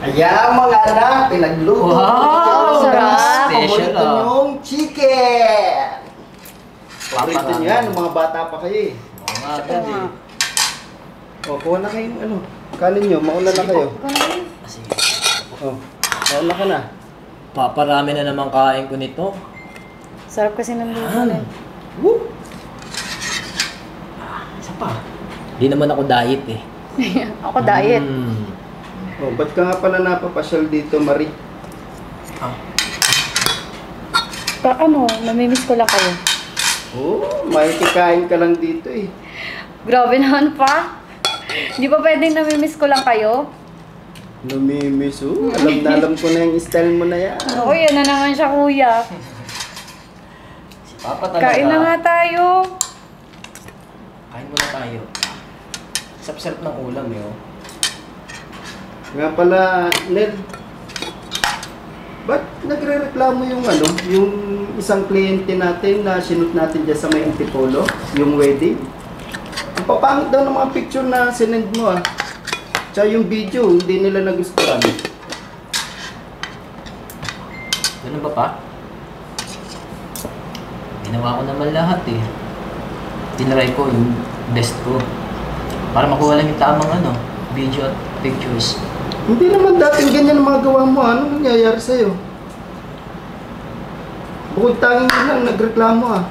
Ayan mga anak, pinagluto. Wow! Sarap! Special, Paborito nyong chicken! Paborito nyo yan, ng mga bata pa kayo eh. Oo nga, agad eh. O, kuha na kayong ano, kanin nyo, mauna na kayo. Sige. O, mauna ka na. Paparami na naman kain ko nito. Sarap kasi ng luto Yan. na. Woo! Isa pa. Di naman ako diet eh. Ako diet. O, ba't ka nga pala napapasyal dito, Marie? Ah. Ano, namimiss ko lang kayo. Oo, may kikain ka lang dito eh. Grabe naman pa. Di ba pwedeng namimiss ko lang kayo? Namimiss oh. Alam ko na yung style mo na yan. Ako, yan na naman siya, kuya. Si Papa talaga. Kain na nga tayo. Kain muna tayo. Sarap-sarap ng ulam eh. Oh. Nga pala, Ned, ba't nagre-reklamo yung ano, yung isang kliyente natin na sinut natin dyan sa may Antipolo, yung wedding? Ang papangit daw ng mga picture na sinend mo ah. Tsaka yung video, hindi nila nagustuhan. Ganun ba pa? Ginawa ko naman lahat eh. Tinry ko yung best ko. Para makuha lang yung tamang ano, video at pictures. Hindi naman dating ganyan ang mga gawa mo. Ano nangyayari sa'yo? Bukod tanging yun lang, nagreklamo ah.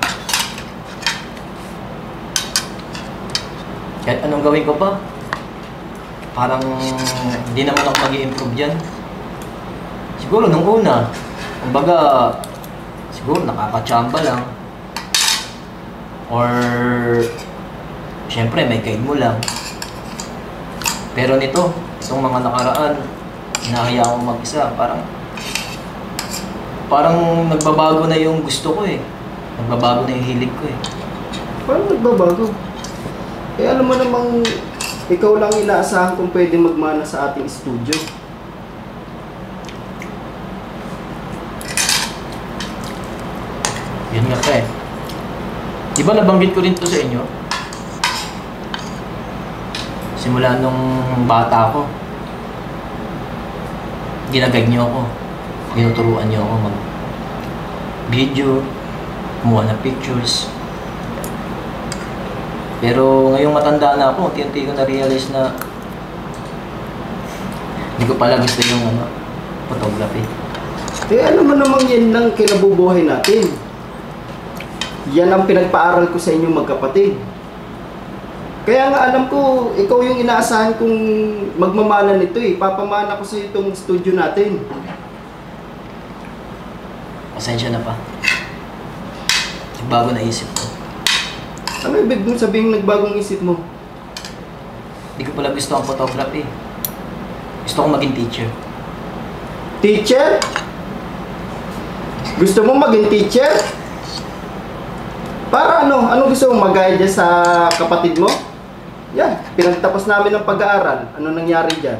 Kahit anong gawin ko pa, parang hindi naman ako mag-i-improve dyan. Siguro nung una, kumbaga, siguro nakakatsamba lang. Or, syempre may guide mo lang. Pero nito, itong mga nakaraan, hinahaya akong mag-isa. Parang nagbabago na yung gusto ko eh. Nagbabago na yung hilig ko eh. Parang nagbabago. Eh alam mo namang ikaw lang inaasahan kung pwede magmana sa ating studio. Yun nga pa eh. Di ba nabanggit ko rin to sa inyo? Simula nung bata ako, ginagag niyo ako. Tinuturuan niyo ako mag-video, kumuha ng pictures. Pero ngayong matanda na ako, unti-unti ko na-realize na hindi ko pala gusto yung photography. Eh alam mo namang yan lang kinabubuhay natin. Yan ang pinagpaaral ko sa inyong magkapatid. Kaya nga alam ko, ikaw yung inaasahan kong magmamana nito eh. Papamana ko sa itong studio natin. Pasensya na pa. Bago na isip ko. Ano ibig mo sabihin nagbagong isip mo? Hindi ko pala gusto ang photography. Gusto kong maging teacher. Teacher? Gusto mo maging teacher? Para ano? Ano gusto mong mag-guide sa kapatid mo? Yan, pinagtapos namin ng pag-aaral. Ano nangyari dyan?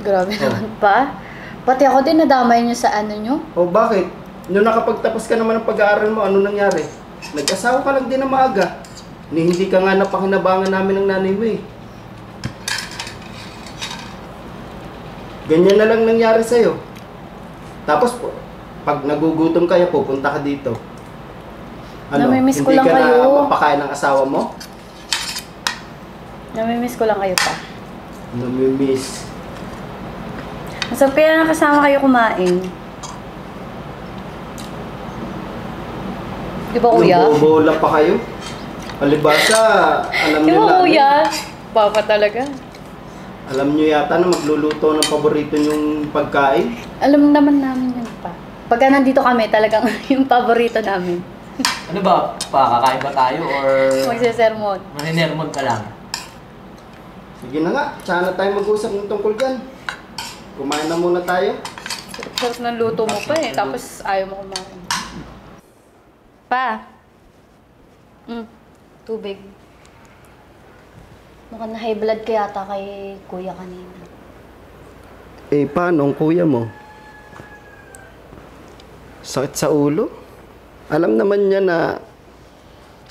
Grabe naman pa. Pati ako din nadamay niyo sa ano niyo. O bakit? Nung nakapagtapos ka naman ng pag-aaral mo, ano nangyari? Nag-asawa ka lang din na maaga. Hindi ka nga napakinabangan namin ng nanay mo eh. Ganyan na lang nangyari sa'yo. Tapos, pag nagugutom kayo, pupunta ka dito. Ano, Namimiss ko hindi lang ka kayo. na mapakain ng asawa mo? Namimiss ko lang kayo pa. Namimiss. Masarap kaya nakasama kayo kumain. Di ba, kuya? Nagbobola pa kayo? Palibasa, alam Di niyo ba, na. kuya? Papa talaga. Alam niyo yata na magluluto ng paborito niyong pagkain? Alam naman namin yan pa. Pagka nandito kami, talagang yung paborito namin. Ano ba? Kakain ba tayo or Magsisermon. maninermon ka lang? Sige na nga, tsaka na tayo mag-usap ng tungkol dyan. Kumain na muna tayo. Sarap ng luto mo pa eh, tapos ayaw mo kumain. Pa. Tubig. Mukhang na high blood ka yata kay kuya kanina. Eh, paano ang kuya mo? Sakit sa ulo? Alam naman niya na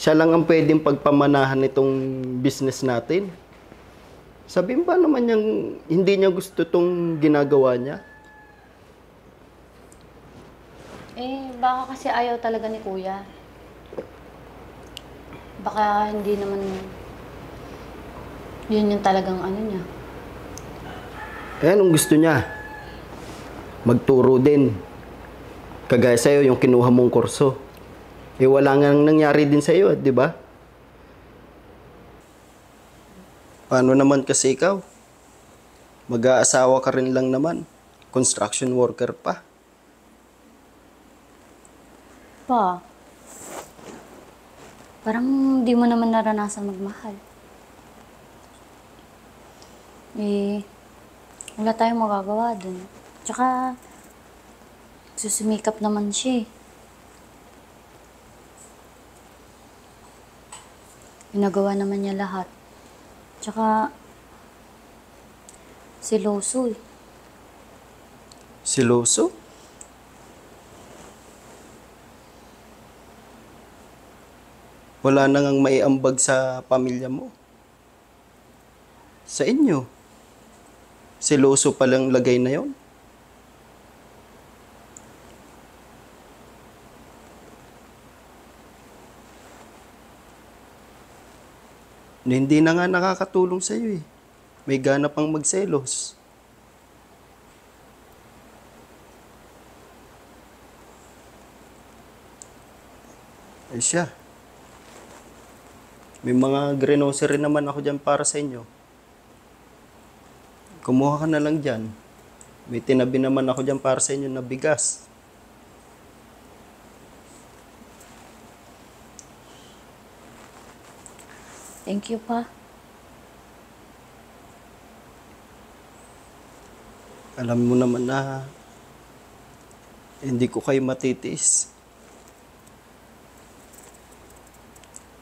siya lang ang pwedeng pagpamanahan nitong business natin. Sabihin ba naman niyang hindi niya gusto tong ginagawa niya? Baka kasi ayaw talaga ni Kuya. Baka hindi naman yun yung talagang ano niya. Eh, anong gusto niya? Magturo din. Kagaya sa'yo, yung kinuha mong kurso. Eh, wala nga nangyari din sa'yo, di ba? Paano naman kasi ikaw? Mag-aasawa ka rin lang naman. Construction worker pa. Pa, parang di mo naman naranasan magmahal. Wala tayong magagawa dun. Tsaka, susumikap naman siya eh. Ginagawa naman niya lahat. Tsaka, siloso eh. Siloso? Wala na ngang maiambag sa pamilya mo. Sa inyo. Siloso palang lagay na yon. Hindi na nga nakakatulong sa'yo eh. May gana pang magselos. Ay siya. May mga grocery naman ako dyan para sa inyo. Kumuha ka na lang dyan. May tinabi naman ako dyan para sa inyo na bigas. Thank you pa. Alam mo naman na hindi ko kayo matitiis.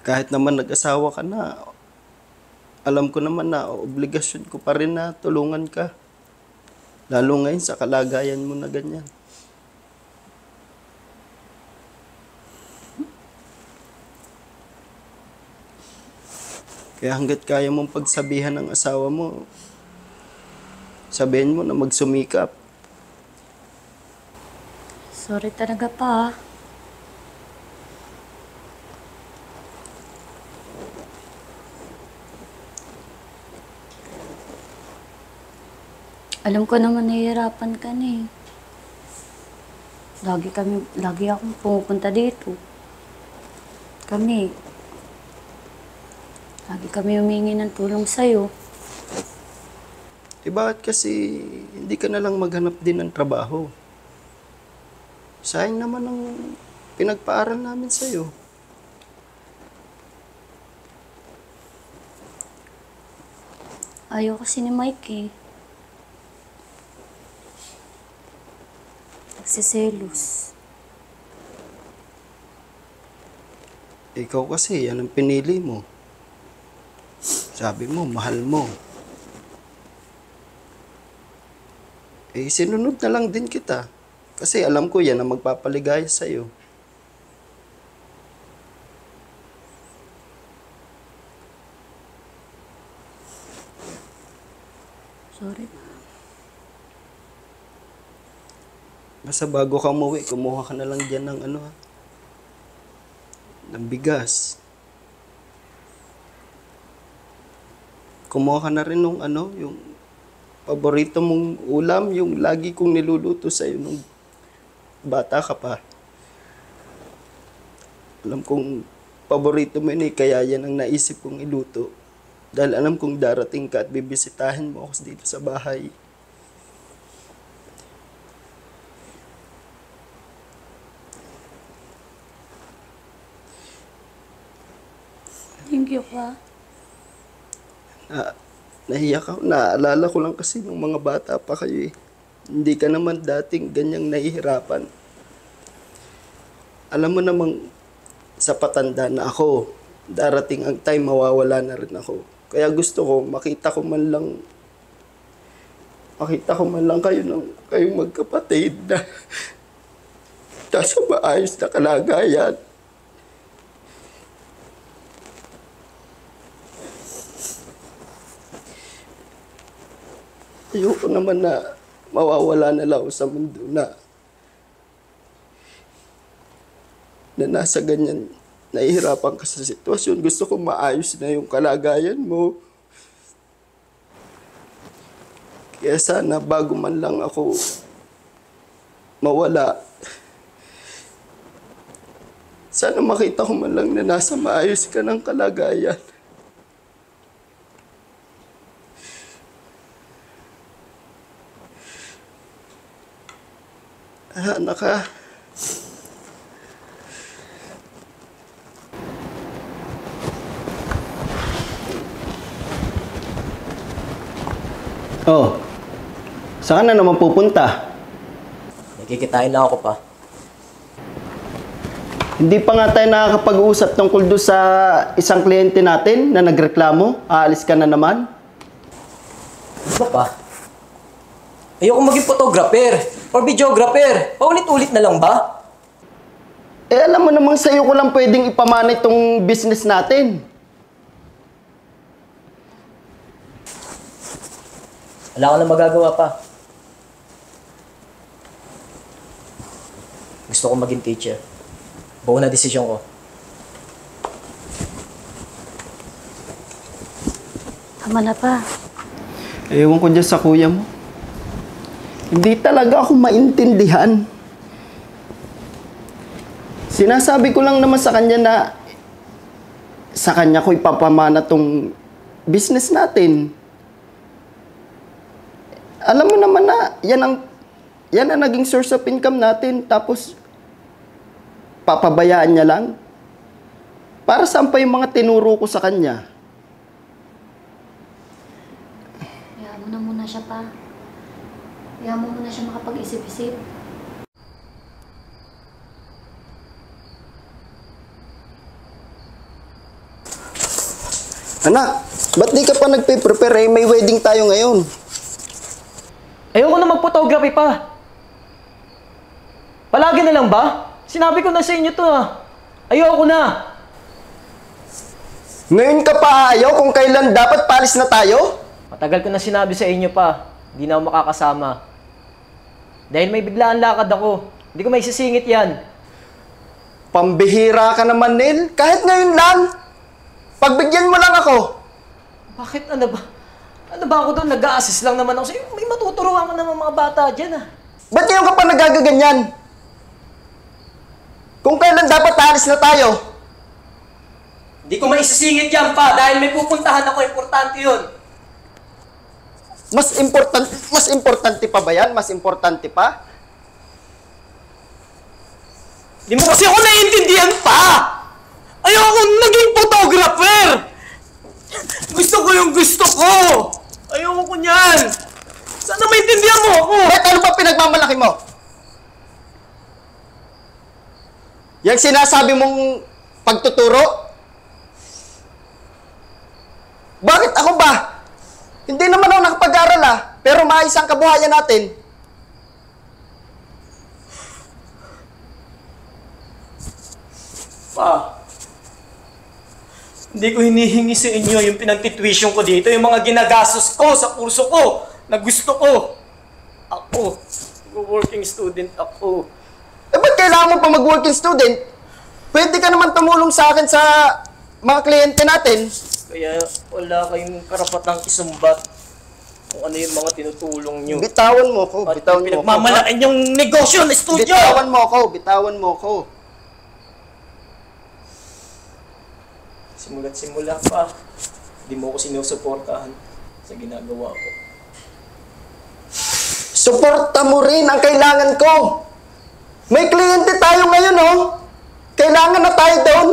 Kahit naman nag-asawa ka na, alam ko naman na obligasyon ko pa rin na tulungan ka. Lalo ngayon sa kalagayan mo na ganyan. Kaya hanggat kaya mong pagsabihan ng asawa mo, sabihin mo na magsumikap. Sorry talaga pa. Alam ko naman nahihirapan ka na eh. Lagi akong pumupunta dito. Lagi kami humingi ng tulong sa'yo. Eh bakit kasi hindi ka na lang maghanap din ng trabaho? Sayang naman ang pinagpaaral namin sa'yo. Ayaw kasi ni Mike eh. Nagsiselos. Ikaw kasi, yan ang pinili mo. Sabi mo, mahal mo. Eh, sinunod na lang din kita. Kasi alam ko yan ang magpapaligaya sa'yo. Sorry. Basta bago ka umuwi, kumuha ka na lang dyan ng ng bigas. Kumuha ka na rin ng yung paborito mong ulam, yung lagi kong niluluto sa'yo nung bata ka pa. Alam kong paborito mo yun eh, kaya yan ang naisip kong iluto. Dahil alam kong darating ka at bibisitahin mo ako dito sa bahay. Thank you pa. Nahiyak ako. Naalala ko lang kasi nung mga bata pa kayo eh. Hindi ka naman dating ganyang nahihirapan. Alam mo namang sa patanda na ako, darating ang time mawawala na rin ako. Kaya gusto ko, makita ko man lang kayo kayong magkapatid na nasa maayos na kalagayan. Ayoko naman na mawawala na lang ako sa mundo na nasa ganyan, nahihirapan ka sa sitwasyon. Gusto ko maayos na yung kalagayan mo. Kaya sana bago man lang ako mawala, sana makita ko man lang na nasa maayos ka ng kalagayan. Anak ka. Oh, saan ka na naman pupunta? Nakikitain lang ako pa. Hindi pa nga tayo nakakapag-uusap tungkol doon sa isang kliyente natin na nagreklamo. Aalis ka na naman. Ano pa? Ayoko maging photographer or videographer. Paulit-ulit na lang ba? Eh alam mo namang sa'yo ko lang pwedeng ipamana itong business natin. Wala ko na magagawa pa. Gusto ko maging teacher. Buo na desisyon ko. Tama na pa. Ewan ko dyan sa kuya mo. Hindi talaga ako maintindihan. Sinasabi ko lang naman sa kanya na sa kanya ko ipapamana tong business natin. Alam mo naman na yan ang naging source of income natin, tapos papabayaan niya lang. Para saan pa yung mga tinuro ko sa kanya? Kaya mo na muna siya pa. Kaya mo muna siya makapag-isip-isip. Anak, ba't di ka pa nagpe-prepare? May wedding tayo ngayon. Ayoko na mag-photography pa. Palagi na lang ba? Sinabi ko na sa inyo to Ayoko na. Ngayon ka pa ayaw kung kailan dapat palis na tayo? Matagal ko na sinabi sa inyo pa. Hindi na ako makakasama. Dahil may biglaan lakad ako. Hindi ko may sisingit yan. Pambihira ka naman, Nel. Kahit ngayon lang. Pagbigyan mo lang ako. Bakit? Ano ba? Ano ba ako doon? Nag-a-assist lang naman ako. May matuturuan ko naman mga bata dyan Ba't ngayon ka pa nagagaganyan? Kung kailan dapat alis na tayo? Hindi ko maisisingit yan pa dahil may pupuntahan ako. Importante yun. Mas importante pa ba yan? Mas importante pa? Hindi mo kasi ako naiintindihan pa! Ayoko naging photographer! Gusto ko yung gusto ko! Ayoko ko niyan! Sana maintindihan mo ako! Ba't ano ba pinagmamalaki mo? Yung sinasabi mong pagtuturo? Bakit ako ba? Hindi naman ako nakapag-aral pero maayos ang kabuhayan natin. Pa, hindi ko hinihingi sa inyo yung pinagtituition ko dito, yung mga ginagastos ko sa kurso ko na gusto ko. Ako, working student ako. Eh ba't kailangan mo pa mag-working student? Pwede ka naman tumulong sa akin sa mga kliyente natin. Kaya wala kayong karapatang isumbat kung ano yung mga tinutulong nyo. Bitawan mo ko, At bitawan mo ko. pinagmamalain yung negosyo na studio! Bitawan mo ko. Simula't simula pa, hindi mo ko sinusuportahan sa ginagawa ko. Suporta mo rin ang kailangan ko. May kliyente tayo ngayon, Kailangan na tayo doon.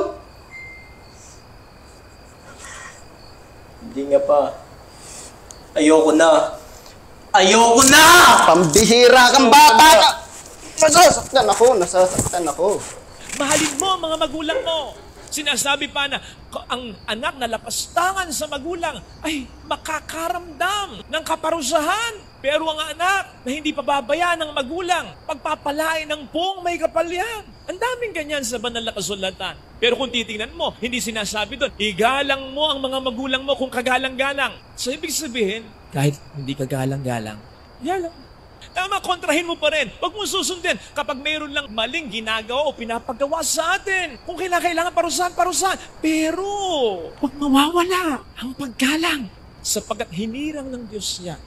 Hindi nga pa. Ayoko na. Ayoko na! Pambihira kang bata ka. Nasasaktan ako. Mahalin mo ang mga magulang mo. Sinasabi pa na ang anak na lapastangan sa magulang ay makakaramdam ng kaparusahan. Pero ang anak na hindi pababayaan ng magulang, pagpapalain ng buong may kapal yan. Ang daming ganyan sa banal na kasulatan. Pero kung titingnan mo, hindi sinasabi doon, igalang mo ang mga magulang mo kung kagalang-galang. So ibig sabihin, Kahit hindi ka galang-galang, yan lang. Tama, kontrahin mo pa rin. Huwag mo susundin kapag mayroon lang maling ginagawa o pinapagawa sa atin. Kung kailangan parusahan. Pero, huwag mawawala ang paggalang. Sapagkat hinirang ng Diyos niya.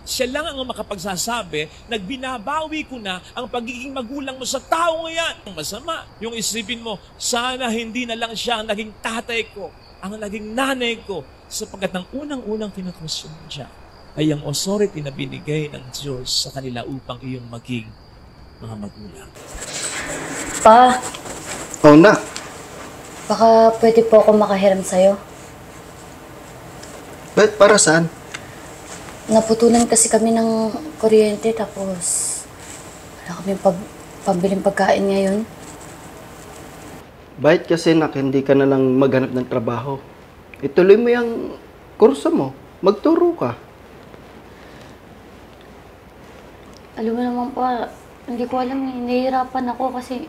Siya lang ang makapagsasabi na binabawi ko na ang pagiging magulang mo sa tao ngayon. Ang masama, yung isipin mo, sana hindi na lang siya ang naging tatay ko, ang naging nanay ko, sapagkat ang unang-unang kinakonsyon siya ay ang authority na binigay ng Diyos sa kanila upang iyong maging mga magulang. Pa, Oh, nak. baka pwede po ako makahiram sa'yo. Ba't para saan? Naputulan kasi kami ng kuryente tapos wala kami pambiling pagkain ngayon. Bakit kasi, nak, hindi ka na lang maghanap ng trabaho? Ituloy mo yung kurso mo. Magturo ka. Alam mo naman pa, hindi ko alam eh. Nahihirapan ako kasi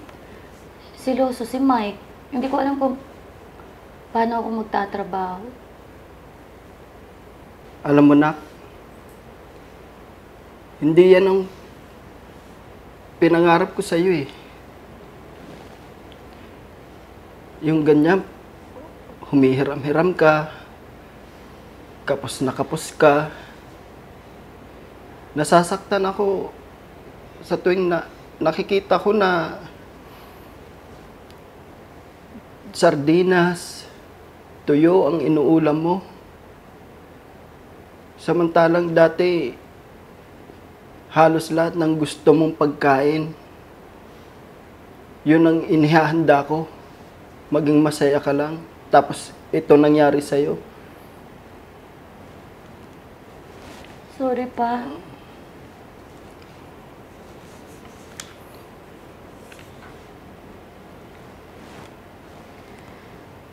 siloso si Mike. Hindi ko alam kung paano ako magtatrabaho. Alam mo, nak, hindi yan ang pinangarap ko sa'yo eh. Yung ganyan, humihiram-hiram ka, kapos na kapos ka. Nasasaktan ako sa tuwing nakikita ko na sardinas, tuyo ang inuulam mo. Samantalang dati, halos lahat ng gusto mong pagkain, yun ang inihahanda ko. Maging masaya ka lang. Tapos, ito nangyari sa'yo. Sorry pa.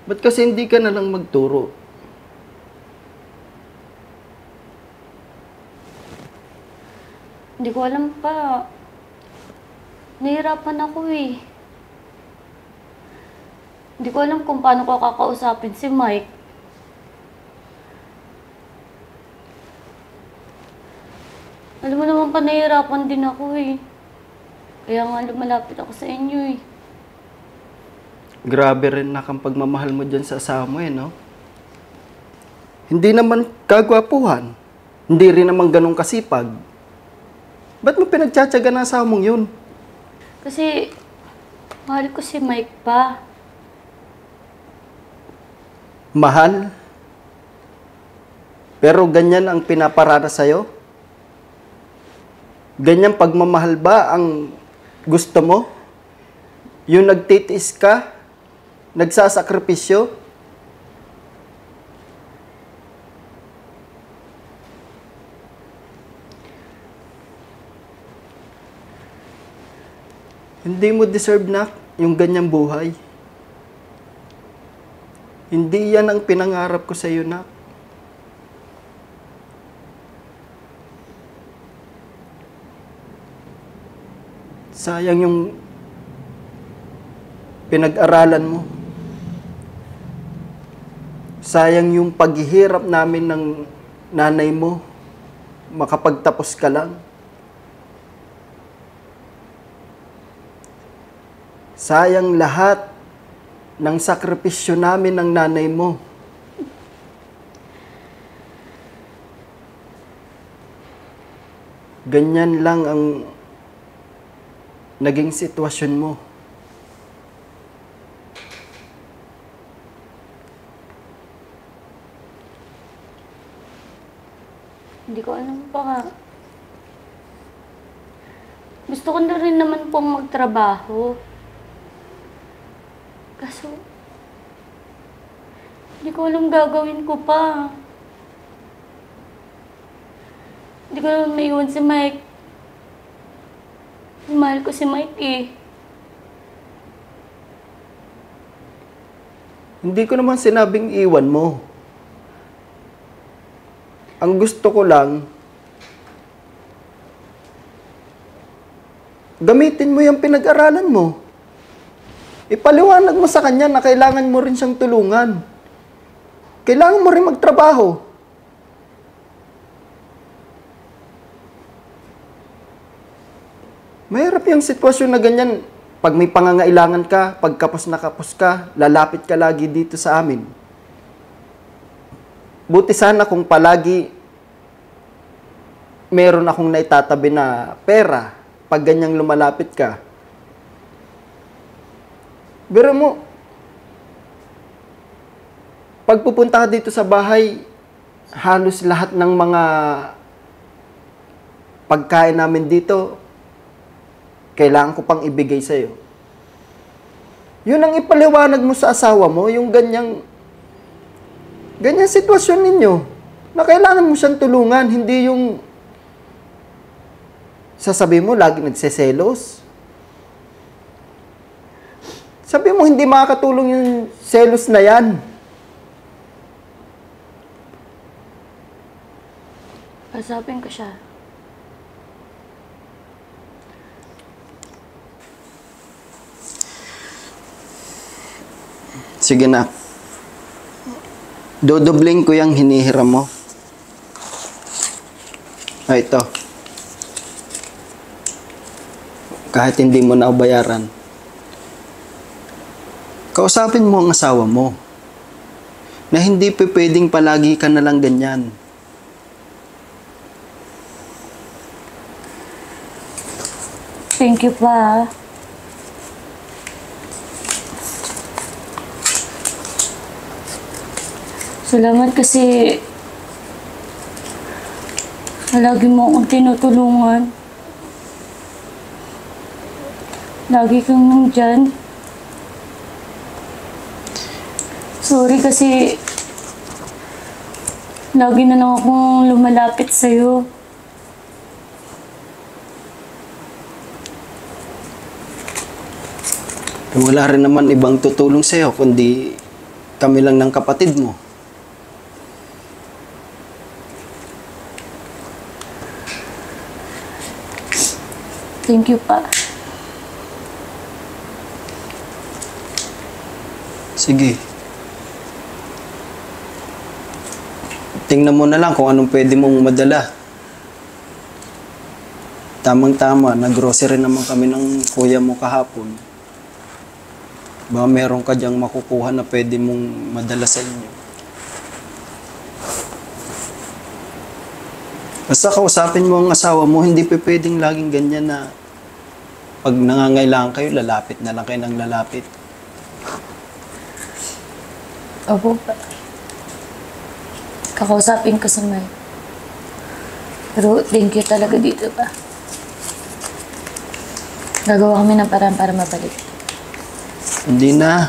Ba't kasi hindi ka na lang magturo? Hindi ko alam pa. Nahihirapan ako eh. Hindi ko alam kung paano ko kakausapin si Mike. Alam mo naman pa, nahihirapan din ako eh. Kaya nga lumalapit ako sa inyo eh. Grabe rin na kang pagmamahal mo dyan sa asawa mo eh, no? Hindi naman kagwapuhan. Hindi rin naman ganun kasipag. Ba't mo pinagtsatsaga na asawa mong yun? Kasi, mahal ko si Mike pa. Mahal? Pero ganyan ang pinaparana sa'yo? Ganyan pagmamahal ba ang gusto mo? Yung nagtitiis ka? Nagsasakripisyo? Hindi mo deserve na yung ganyang buhay. Hindi yan ang pinangarap ko sa iyo, nak. Sayang yung pinag-aralan mo. Sayang yung paghihirap namin ng nanay mo. Makapagtapos ka lang. Sayang lahat ng sakripisyo namin ng nanay mo. Ganyan lang ang naging sitwasyon mo. Hindi ko alam pa nga. Gusto ko na rin naman pong magtrabaho. Kaso, hindi ko alam gagawin ko pa. Hindi ko naman maiwan si Mike. Mahal ko si Mike eh. Hindi ko naman sinabing iwan mo. Ang gusto ko lang, gamitin mo yung pinag-aralan mo. Ipaliwanag mo sa kanya na kailangan mo rin siyang tulungan. Kailangan mo rin magtrabaho. Mahirap yung sitwasyon na ganyan. Pag may pangangailangan ka, pag kapos na kapos ka, lalapit ka lagi dito sa amin. Buti sana kung palagi meron akong naitatabi na pera pag ganyang lumalapit ka. Pero mo, pag pupunta ka dito sa bahay, halos lahat ng mga pagkain namin dito, kailangan ko pang ibigay sa'yo. Yun ang ipaliwanag mo sa asawa mo, yung ganyang sitwasyon ninyo, na kailangan mo siyang tulungan, hindi yung sasabihin mo, lagi nagseselos. Sabi mo, hindi makakatulong yung selos na yan. Kasapin ko siya. Sige na. Dodobling ko yung hinihiram mo. Ay, ito. Kahit hindi mo na bayaran. Kausapin mo ang asawa mo. Na hindi pwedeng palagi ka na lang ganyan. Thank you pa. Salamat kasi lagi mo akong tinutulungan. Lagi kang nandyan. Sorry kasi lagi na lang akong lumalapit sa'yo. Wala rin naman ibang tutulong sa'yo, kundi kami lang ng kapatid mo. Thank you pa. Sige. Tingnan mo na lang kung anong pwede mong madala. Tamang-tama, nag-grocery naman kami ng kuya mo kahapon. Baka meron ka diyang makukuha na pwede mong madala sa inyo. Basta kausapin mo ang asawa mo, hindi pwedeng laging ganyan na pag nangangailangan kayo, lalapit na lang kayo ng lalapit. Opo pa. Kakausapin ko sa May. Pero thank you talaga dito pa. Gagawa kami ng paraan para mabalik. Hindi na.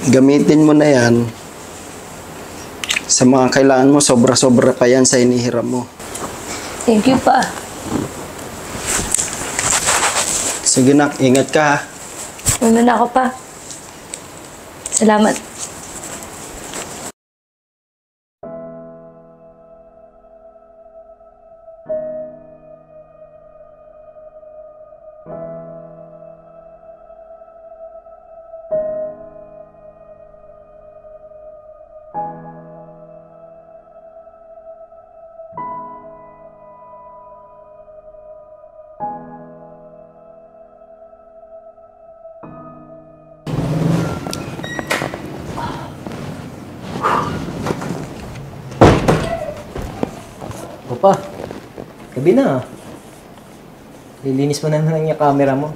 Gamitin mo na yan. Sa mga kailangan mo, sobra-sobra pa yan sa hinihiram mo. Thank you pa. Sige nak, ingat ka ha. Una na ako pa. Salamat. Opa, gabi na. Lilinis mo na lang yung camera mo.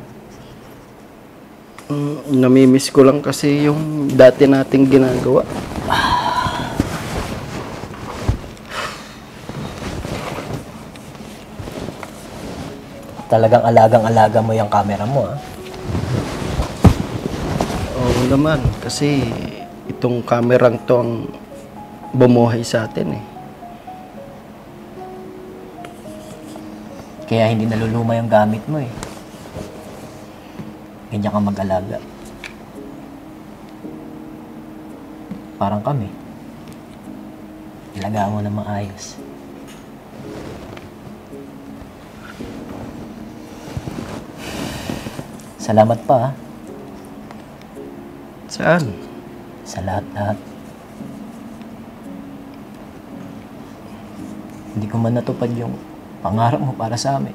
Namimiss ko lang kasi yung dati nating ginagawa. Talagang alagang-alaga mo yung camera mo, ha? Oo naman, kasi itong kamerang to ang bumuhay sa atin eh. Kaya hindi naluluma yung gamit mo, eh. Ganyan ka mag-alaga. Parang kami. Ilagaan mo na maayos. Salamat pa, ha? Saan? Sa lahat-lahat. hindi ko man natupad yung pangarap mo para sa amin,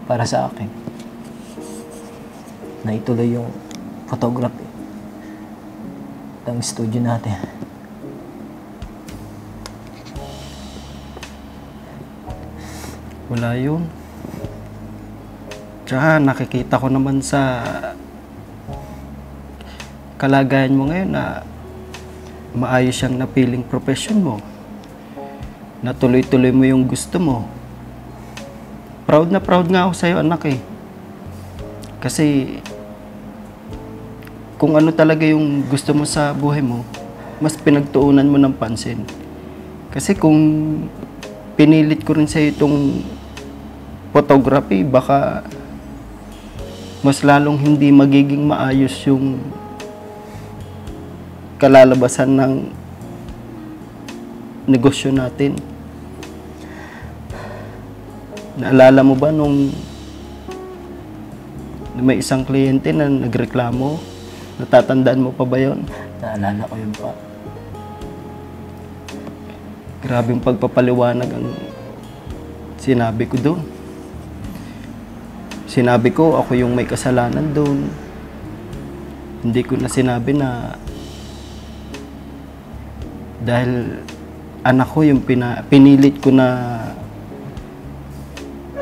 para sa akin. Na ituloy yung photography ng studio natin. Wala yun. Tsaka nakikita ko naman sa kalagayan mo ngayon na maayos siyang napiling profession mo. Na tuloy-tuloy mo yung gusto mo. Proud na proud nga ako sa'yo, anak eh. Kasi kung ano talaga yung gusto mo sa buhay mo, mas pinagtuunan mo ng pansin. Kasi kung pinilit ko rin sa'yo itong photography, baka mas lalong hindi magiging maayos yung kalalabasan ng negosyo natin. Naalala mo ba nung may isang kliyente na nagreklamo? Natatandaan mo pa ba yon? Naalala ko yun pa. Grabing pagpapaliwanag ang sinabi ko doon. Sinabi ko, ako yung may kasalanan doon. Hindi ko na sinabi na dahil anak ko yung pinilit ko na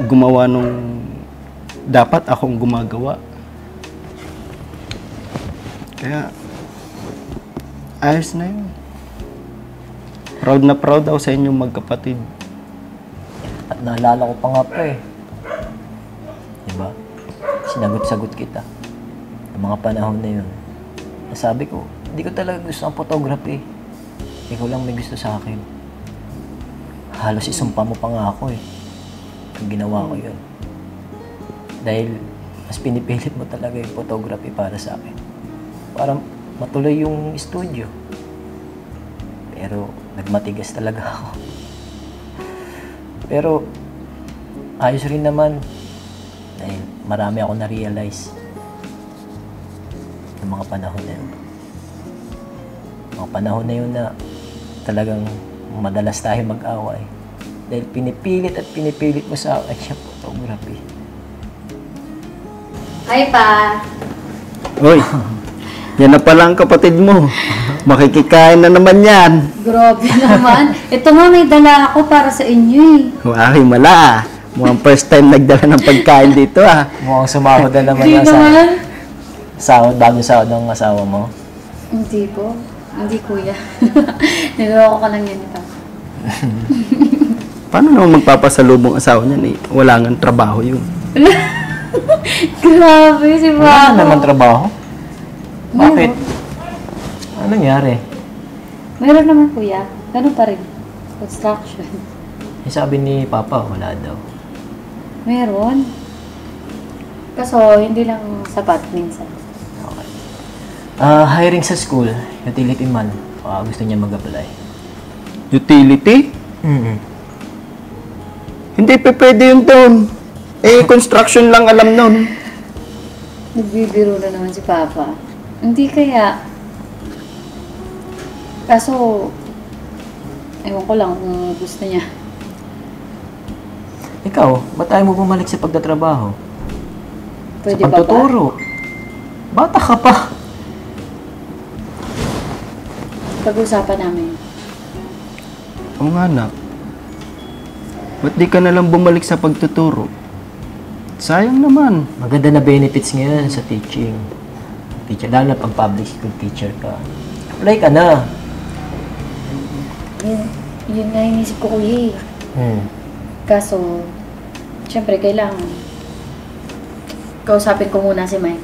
gumawa nung dapat akong gumagawa. Kaya, ayos na yun. Proud na proud ako sa inyong magkapatid. At naalala ko pa nga pa eh. Diba? Sinagot-sagot kita. Ang mga panahon na yun. Nasabi ko, hindi ko talaga gusto ang photography. Ikaw lang may gusto sa akin. Halos isumpa mo pa nga ako eh. Ang ginawa ko yun. Dahil mas pinipilit mo talaga yung photography para sa akin. Para matuloy yung studio. Pero nagmatigas talaga ako. Pero ayos rin naman. Dahil marami ako na-realize ng mga panahon na yun. Mga panahon na yun na talagang madalas tayo mag-away. Dahil pinipilit mo sa akin siya photography. Hi, Pa! Hoy, yan na pala ang kapatid mo. Makikikain na naman yan. Grabe naman. Ito nga, may dala ako para sa inyo eh. Ay, mala ah. Mukhang first time nagdala ng pagkain dito ah. Mukhang sumahod na naman Hindi yung naman. sahod, bagong sahod ng asawa mo. Hindi po. Hindi, kuya. Niloko ka lang yan ito. Paano naman magpapasalubong asawa niyan eh? Wala nga trabaho yun. Grabe si Wala Papa. na naman trabaho. Bakit? Ano nangyari? Meron naman, kuya. Ganun pa rin. Construction. Eh, sabi ni Papa, wala daw. Meron. Kaso, hindi lang sapat minsan. Okay. Hiring sa school, utility man. Gusto niya mag-apply. Utility? Hindi pa pwede yun doon. Eh, construction lang alam nun. Nagbibiro na naman si Papa. Hindi kaya. Kaso, ewan ko lang kung gusto niya. Ikaw, ba't ayaw mo bumalik sa pagtatrabaho? Pwede sa ba ba? pagtuturo? Bata ka pa. Pag-usapan namin. Oo nga anak. Ba't di ka nalang bumalik sa pagtuturo? Sayang naman. Maganda na benefits ngayon sa teaching. Teacher, lalo na pag public school teacher ka. Apply ka na. Yun nga inisip ko, kuya eh. Kaso, syempre kailangan. Kausapin ko muna si Mike.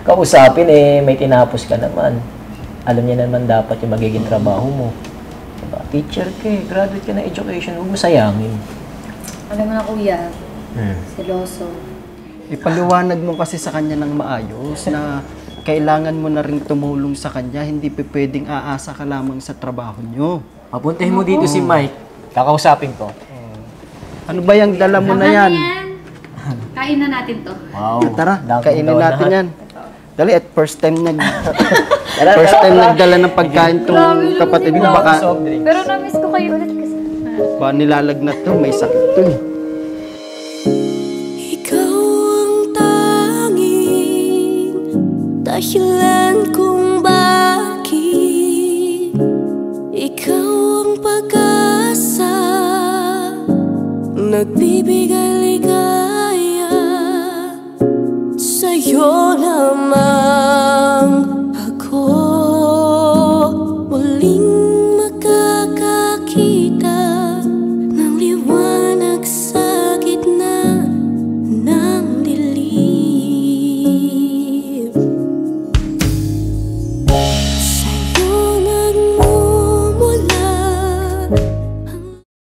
Kausapin eh, may tinapos ka naman. Alam niya naman dapat yung magiging trabaho mo. Diba? Teacher ka eh, graduate ka ng education, huwag mo sayangin. Alam mo na, kuya, seloso. Ipaliwanag mo kasi sa kanya ng maayos na kailangan mo na rin tumulong sa kanya. Hindi pa pwedeng aasa ka lamang sa trabaho nyo. Papuntahin mo dito si Mike. Kakausapin ko. Ano ba yung dala mo na yan? Kain na natin to. Wow. Tara, Dangkong kainin daw natin lahat. yan. Dali, at first time nagdala ng pagkain tong kapatid mo. Baka Pero na-miss ko kayo ulit kasi. Ba nilalagnat to, may sakit to eh. Ikaw ang tanging dahilan kung bakit. Ikaw ang pag-asa, nagbibigay ligaya. Sa'yo naman